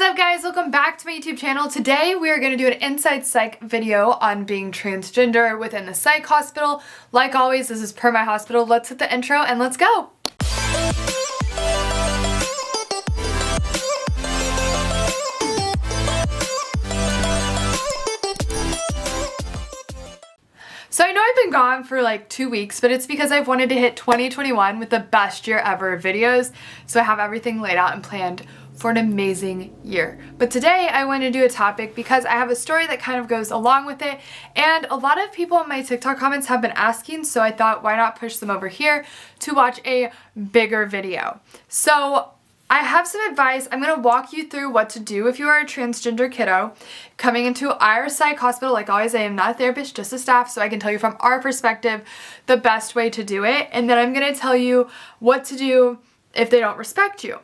up guys, welcome back to my YouTube channel. Today we are going to do an inside psych video on being transgender within the psych hospital. Like always, this is per my hospital. Let's hit the intro and let's go. So I know I've been gone for like 2 weeks, but it's because I've wanted to hit 2021 with the best year ever of videos. So I have everything laid out and planned for an amazing year. But today I want to do a topic because I have a story that kind of goes along with it, and a lot of people in my TikTok comments have been asking, so I thought why not push them over here to watch a bigger video. So I have some advice. I'm going to walk you through what to do if you are a transgender kiddo coming into our psych hospital. Like always, I am not a therapist, just a staff, so I can tell you from our perspective the best way to do it. And then I'm going to tell you what to do if they don't respect you.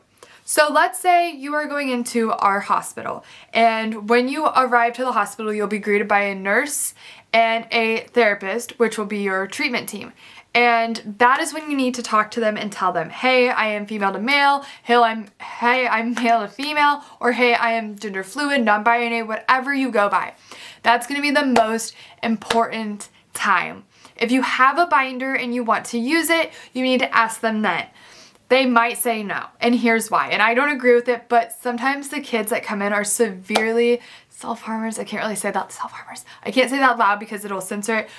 So let's say you are going into our hospital, and when you arrive to the hospital, you'll be greeted by a nurse and a therapist, which will be your treatment team. And that is when you need to talk to them and tell them, hey, I am female to male, hey, I'm male to female, or hey, I am gender fluid, non-binary, whatever you go by. That's going to be the most important time. If you have a binder and you want to use it, you need to ask them then. They might say no, and here's why. And I don't agree with it, but sometimes the kids that come in are severely self-harmers. I can't really say that, self-harmers. I can't say that loud because it'll censor it,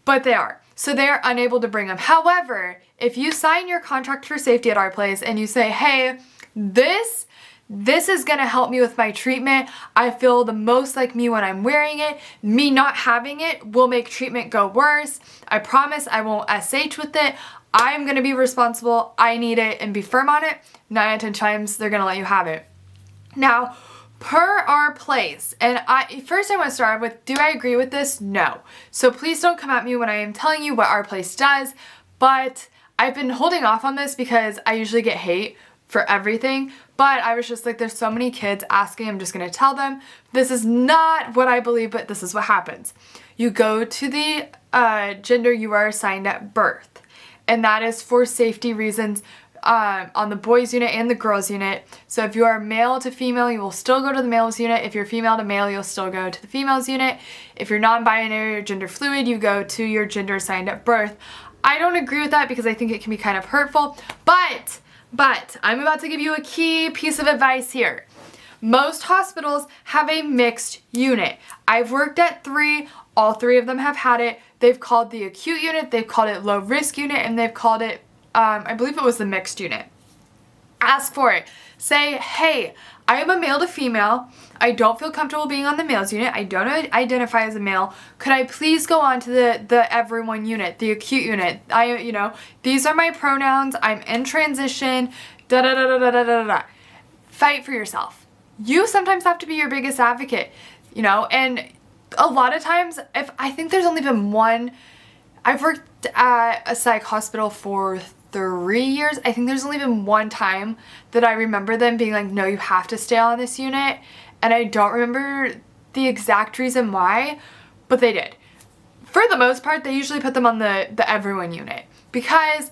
but they are. So they're unable to bring them. However, if you sign your contract for safety at our place and you say, hey, this is gonna help me with my treatment. I feel the most like me when I'm wearing it. Me not having it will make treatment go worse. I promise I won't SH with it. I'm gonna be responsible. I need it, and be firm on it. 9 out of 10 times they're gonna let you have it. Now, per our place, and first I want to start with, do I agree with this? No. So please don't come at me when I am telling you what our place does, but I've been holding off on this because I usually get hate for everything, but I was just like, there's so many kids asking, I'm just going to tell them. This is not what I believe, but this is what happens. You go to the gender you are assigned at birth, and that is for safety reasons. On the boys unit and the girls unit. So if you are male to female, you will still go to the males unit. If you're female to male, you'll still go to the females unit. If you're non-binary or gender fluid, you go to your gender assigned at birth. I don't agree with that because I think it can be kind of hurtful, but I'm about to give you a key piece of advice here. Most hospitals have a mixed unit. I've worked at 3. All 3 of them have had it. They've called the acute unit, they've called it low risk unit, and they've called it I believe it was the mixed unit. Ask for it. Say, hey, I am a male to female. I don't feel comfortable being on the males unit. I don't identify as a male. Could I please go on to the everyone unit, the acute unit? These are my pronouns. I'm in transition. Da da da da da da da da. Fight for yourself. You sometimes have to be your biggest advocate, and a lot of times, I think there's only been one. I've worked at a psych hospital for 3 years. I think there's only been one time that I remember them being like, no, you have to stay on this unit. And I don't remember the exact reason why, but they did. For the most part, they usually put them on the everyone unit because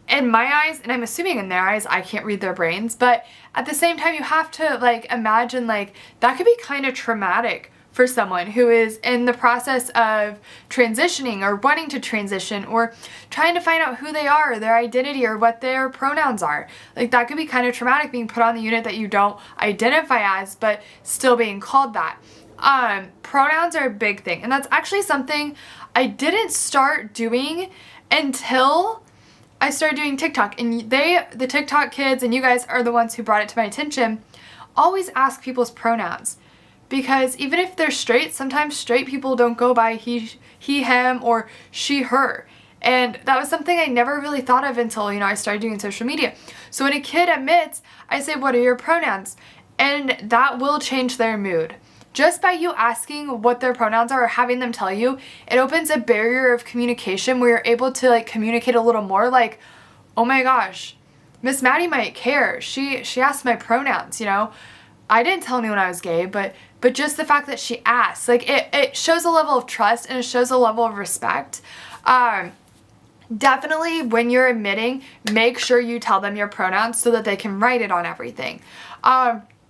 in my eyes, and I'm assuming in their eyes, I can't read their brains, but at the same time, you have to imagine that could be kind of traumatic for someone who is in the process of transitioning or wanting to transition or trying to find out who they are, or their identity, or what their pronouns are. That could be kind of traumatic, being put on the unit that you don't identify as, but still being called that. Pronouns are a big thing, and that's actually something I didn't start doing until I started doing TikTok. And the TikTok kids, and you guys are the ones who brought it to my attention, always ask people's pronouns. Because even if they're straight, sometimes straight people don't go by he, him, or she, her. And that was something I never really thought of until, I started doing social media. So when a kid admits, I say, what are your pronouns? And that will change their mood. Just by you asking what their pronouns are or having them tell you, it opens a barrier of communication where you're able to communicate a little more, oh my gosh, Miss Maddie might care. She asked my pronouns, I didn't tell anyone I was gay, but just the fact that she asked, it shows a level of trust, and it shows a level of respect. Definitely when you're admitting, make sure you tell them your pronouns so that they can write it on everything.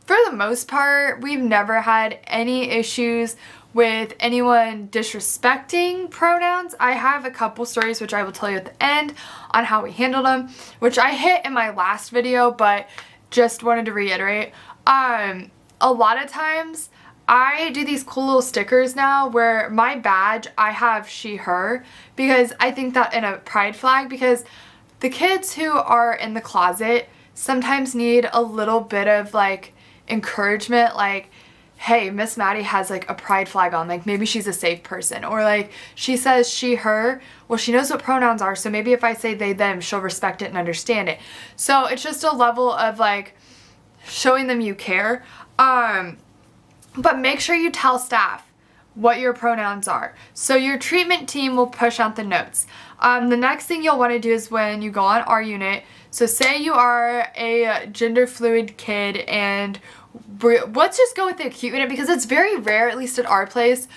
for the most part, we've never had any issues with anyone disrespecting pronouns. I have a couple stories which I will tell you at the end on how we handled them, which I hit in my last video, but just wanted to reiterate. A lot of times I do these cool little stickers now where my badge, I have she, her, because I think that in a pride flag, because the kids who are in the closet sometimes need a little bit of like encouragement, like, hey, Miss Maddie has like a pride flag on, like maybe she's a safe person, or like she says she, her, well, she knows what pronouns are, so maybe if I say they, them, she'll respect it and understand it. So it's just a level of like showing them you care. But make sure you tell staff what your pronouns are. So your treatment team will push out the notes. The next thing you'll want to do is when you go on our unit, so say you are a gender fluid kid, and let's just go with the acute unit because it's very rare, at least at our place,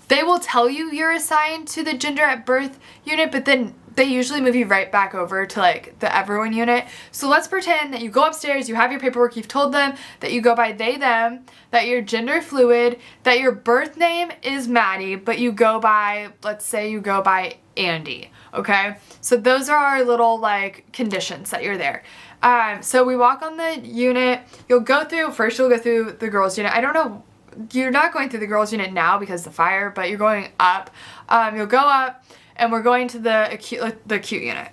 they will tell you you're assigned to the gender at birth unit, but then they usually move you right back over to like the everyone unit. So let's pretend that you go upstairs, you have your paperwork, you've told them that you go by they, them, that you're gender fluid, that your birth name is Maddie, but you go by, let's say you go by Andy, okay? So those are our little like conditions that you're there. So we walk on the unit, you'll go through the girls unit. I don't know, you're not going through the girls unit now because of the fire, but you're going up. You'll go up, and we're going to the acute unit.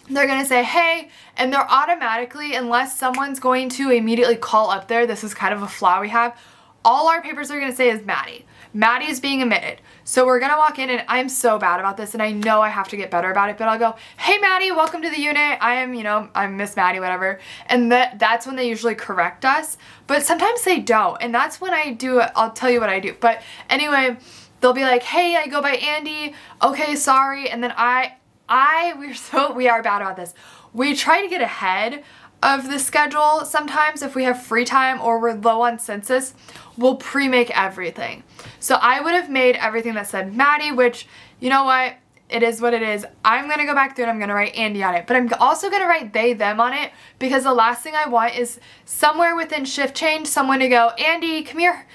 They're gonna say, hey, and they're automatically, unless someone's going to immediately call up there, this is kind of a flaw we have, all our papers are gonna say is Maddie. Maddie is being admitted. So we're gonna walk in, and I'm so bad about this, and I know I have to get better about it, but I'll go, hey Maddie, welcome to the unit. I'm Miss Maddie, whatever. And that's when they usually correct us, but sometimes they don't, and that's when I do it. I'll tell you what I do. But anyway, they'll be like, hey, I go by Andy. Okay, sorry. And then we are bad about this. We try to get ahead of the schedule sometimes if we have free time or we're low on census. We'll pre-make everything. So I would have made everything that said Maddie, which, you know what? It is what it is. I'm going to go back through and I'm going to write Andy on it. But I'm also going to write they, them on it, because the last thing I want is somewhere within shift change, someone to go, Andy, come here.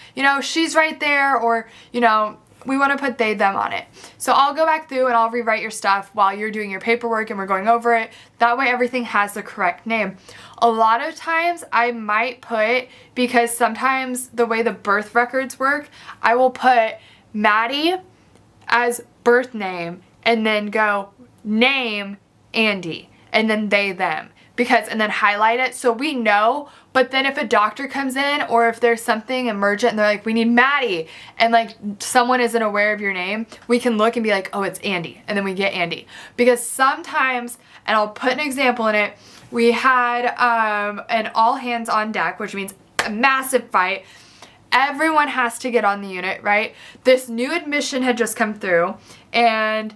She's right there, or, we want to put they, them on it. So I'll go back through and I'll rewrite your stuff while you're doing your paperwork and we're going over it. That way everything has the correct name. A lot of times I might put, because sometimes the way the birth records work, I will put Maddie as birth name and then go name Andy and then they, them. And then highlight it so we know. But then if a doctor comes in or if there's something emergent and they're like, we need Maddie, and like someone isn't aware of your name, we can look and be like, oh, it's Andy, and then we get Andy. Because sometimes, and I'll put an example in it, we had an all hands on deck, which means a massive fight. Everyone has to get on the unit, right? This new admission had just come through, and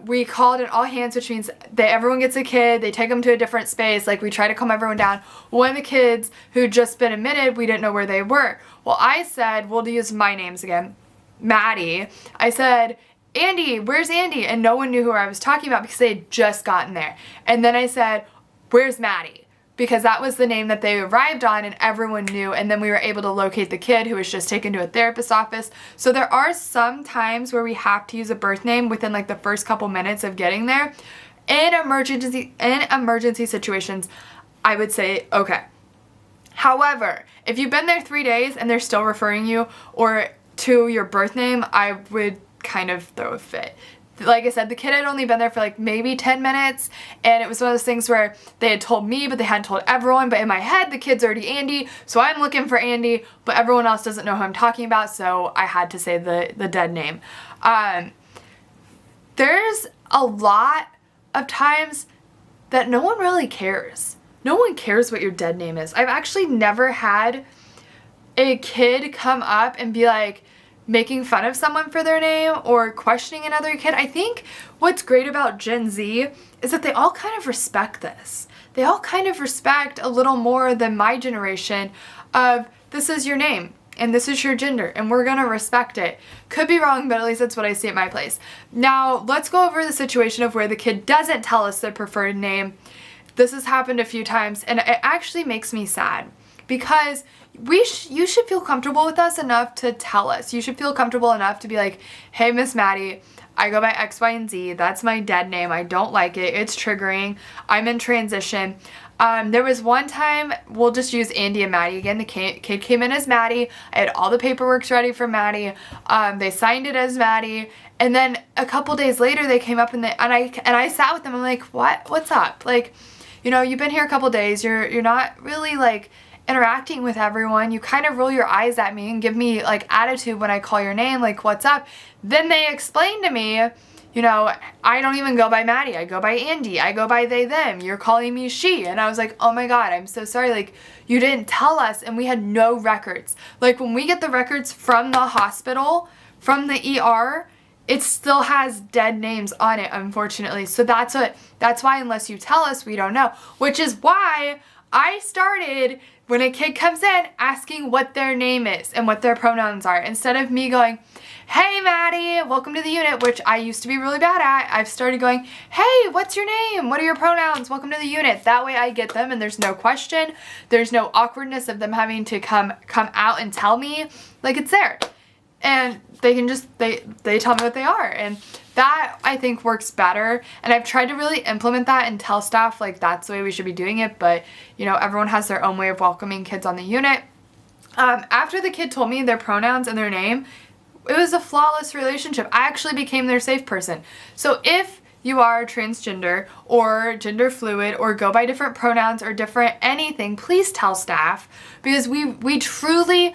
we called an all hands, which means that everyone gets a kid, they take them to a different space, like we try to calm everyone down. One of the kids who'd just been admitted, we didn't know where they were. Well, I said, we'll use my names again, Maddie. I said, Andy, where's Andy? And no one knew who I was talking about because they had just gotten there. And then I said, where's Maddie? Because that was the name that they arrived on and everyone knew, and then we were able to locate the kid who was just taken to a therapist's office. So there are some times where we have to use a birth name within like the first couple minutes of getting there. In emergency situations, I would say okay. However, if you've been there 3 days and they're still referring you or to your birth name, I would kind of throw a fit. Like I said, the kid had only been there for like maybe 10 minutes, and it was one of those things where they had told me, but they hadn't told everyone. But in my head, the kid's already Andy, so I'm looking for Andy, but everyone else doesn't know who I'm talking about, so I had to say the dead name. There's a lot of times that no one really cares. No one cares what your dead name is. I've actually never had a kid come up and be like, making fun of someone for their name or questioning another kid. I think what's great about Gen Z is that they all kind of respect this. They all kind of respect a little more than my generation of this is your name and this is your gender and we're gonna respect it. Could be wrong, but at least that's what I see at my place. Now, let's go over the situation of where the kid doesn't tell us their preferred name. This has happened a few times and it actually makes me sad because you should feel comfortable with us enough to tell us. You should feel comfortable enough to be like, hey, Miss Maddie, I go by X, Y, and Z. That's my dead name. I don't like it. It's triggering. I'm in transition. There was one time, we'll just use Andy and Maddie again. The kid came in as Maddie. I had all the paperwork ready for Maddie. They signed it as Maddie. And then a couple days later, they came up and I sat with them. I'm like, what's up? Like, you know, you've been here a couple days. You're not really like interacting with everyone. You kind of roll your eyes at me and give me like attitude when I call your name, like, what's up? Then they explained to me, you know, I don't even go by Maddie. I go by Andy. I go by they, them. You're calling me she. And I was like, oh my God, I'm so sorry. Like, you didn't tell us, and we had no records. Like, when we get the records from the hospital, from the ER, it still has dead names on it, unfortunately. So that's why unless you tell us, we don't know. Which is why I started, when a kid comes in, asking what their name is and what their pronouns are. Instead of me going, hey Maddie, welcome to the unit, which I used to be really bad at, I've started going, hey, what's your name? What are your pronouns? Welcome to the unit. That way I get them and there's no question. There's no awkwardness of them having to come out and tell me. Like, it's there. And they can just, they tell me what they are. And that, I think, works better. And I've tried to really implement that and tell staff, like, that's the way we should be doing it. But, you know, everyone has their own way of welcoming kids on the unit. After the kid told me their pronouns and their name, it was a flawless relationship. I actually became their safe person. So if you are transgender or gender fluid or go by different pronouns or different anything, please tell staff, because we truly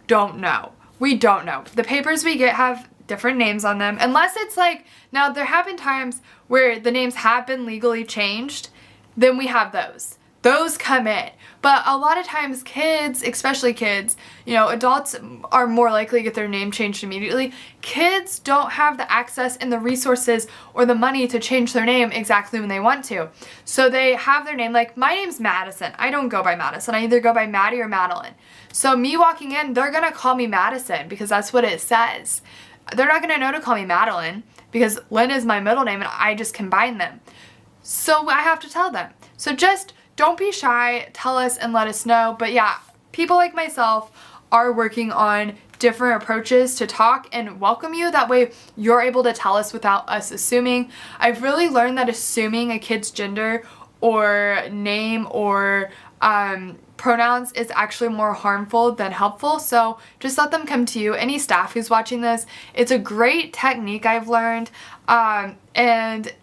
don't know. We don't know. The papers we get have different names on them, unless it's like, now there have been times where the names have been legally changed, then we have those. Those come in. But a lot of times kids, especially kids, you know, adults are more likely to get their name changed immediately. Kids don't have the access and the resources or the money to change their name exactly when they want to. So they have their name, like, my name's Madison. I don't go by Madison. I either go by Maddie or Madeline. So me walking in, they're gonna call me Madison because that's what it says. They're not gonna know to call me Madeline because Lynn is my middle name and I just combine them. So I have to tell them. So just don't be shy, tell us and let us know. But yeah, people like myself are working on different approaches to talk and welcome you. That way you're able to tell us without us assuming. I've really learned that assuming a kid's gender or name or pronouns is actually more harmful than helpful. So just let them come to you. Any staff who's watching this, it's a great technique I've learned. And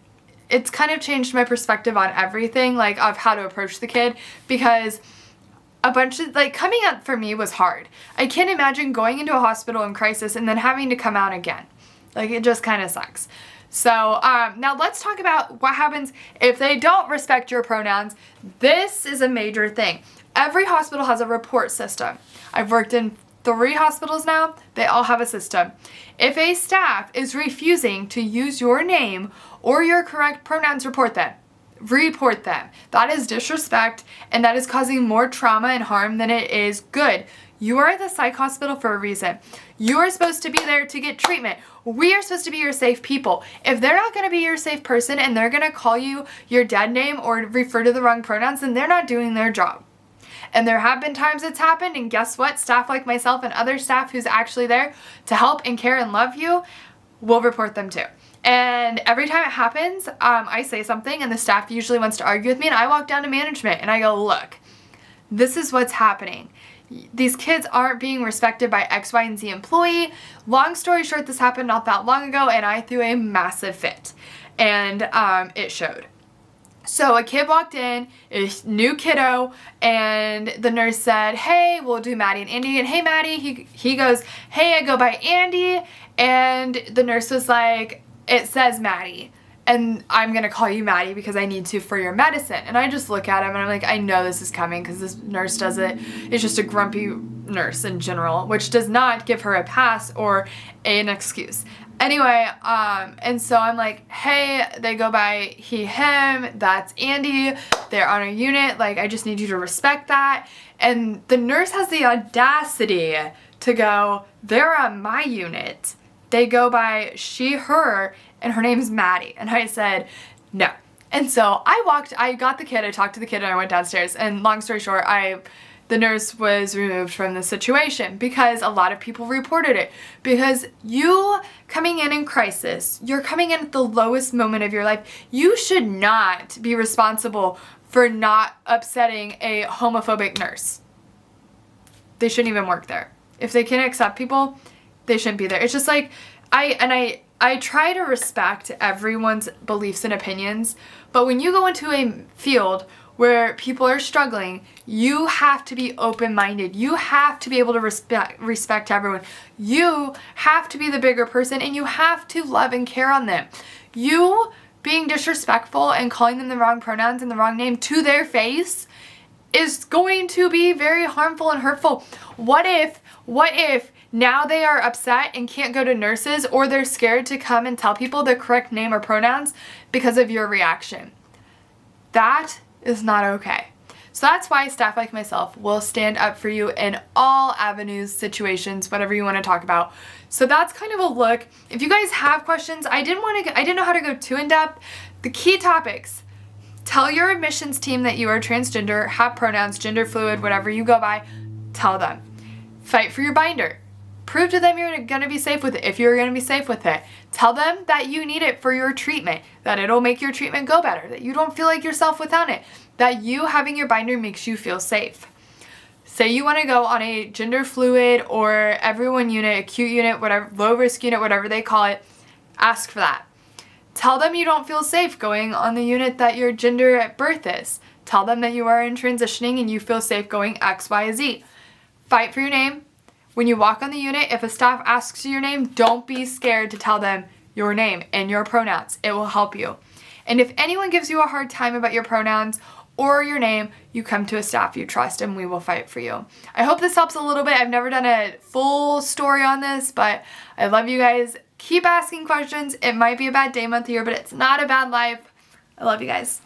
it's kind of changed my perspective on everything, like of how to approach the kid, because a bunch of, like, coming up for me was hard. I can't imagine going into a hospital in crisis and then having to come out again. Like, it just kind of sucks. So now let's talk about what happens if they don't respect your pronouns. This is a major thing. Every hospital has a report system. I've worked in 3 hospitals now. They all have a system. If a staff is refusing to use your name or your correct pronouns, report them. Report them. That is disrespect, and that is causing more trauma and harm than it is good. You are at the psych hospital for a reason. You are supposed to be there to get treatment. We are supposed to be your safe people. If they're not going to be your safe person and they're going to call you your dead name or refer to the wrong pronouns, then they're not doing their job. And there have been times it's happened, and guess what? Staff like myself and other staff who's actually there to help and care and love you will report them too. And every time it happens, I say something and the staff usually wants to argue with me, and I walk down to management and I go, look, this is what's happening. These kids aren't being respected by X, Y, and Z employee. Long story short, this happened not that long ago and I threw a massive fit, and it showed. So a kid walked in, a new kiddo, and the nurse said, hey, we'll do Maddie and Andy. And hey, Maddie, he goes, hey, I go by Andy. And the nurse was like, it says Maddie, and I'm going to call you Maddie because I need to for your medicine. And I just look at him and I'm like, I know this is coming because this nurse does it. It's just a grumpy nurse in general, which does not give her a pass or an excuse. Anyway, and so I'm like, hey, they go by he, him, that's Andy, they're on a unit, like, I just need you to respect that. And the nurse has the audacity to go, they're on my unit. They go by she, her, and her name's Maddie. And I said, no, And so I got the kid, I talked to the kid, and I went downstairs. And long story short, the nurse was removed from the situation because a lot of people reported it. Because you coming in crisis, you're coming in at the lowest moment of your life. You should not be responsible for not upsetting a homophobic nurse. They shouldn't even work there. If they can't accept people, they shouldn't be there. It's just like, I try to respect everyone's beliefs and opinions, but when you go into a field where people are struggling, you have to be open-minded. You have to be able to respect everyone. You have to be the bigger person, and you have to love and care on them. You being disrespectful and calling them the wrong pronouns and the wrong name to their face is going to be very harmful and hurtful. What if now they are upset and can't go to nurses, or they're scared to come and tell people the correct name or pronouns because of your reaction? That is not okay. So that's why staff like myself will stand up for you in all avenues, situations, whatever you want to talk about. So that's kind of a look. If you guys have questions, I didn't know how to go too in depth. The key topics: tell your admissions team that you are transgender, have pronouns, gender fluid, whatever you go by. Tell them. Fight for your binder. Prove to them you're going to be safe with it if you're going to be safe with it. Tell them that you need it for your treatment, that it'll make your treatment go better, that you don't feel like yourself without it, that you having your binder makes you feel safe. Say you want to go on a gender fluid or everyone unit, acute unit, whatever, low risk unit, whatever they call it, ask for that. Tell them you don't feel safe going on the unit that your gender at birth is. Tell them that you are in transitioning and you feel safe going X, Y, Z. Fight for your name. When you walk on the unit, if a staff asks you your name, don't be scared to tell them your name and your pronouns. It will help you. And if anyone gives you a hard time about your pronouns or your name, you come to a staff you trust and we will fight for you. I hope this helps a little bit. I've never done a full story on this, but I love you guys. Keep asking questions. It might be a bad day, month, year, but it's not a bad life. I love you guys.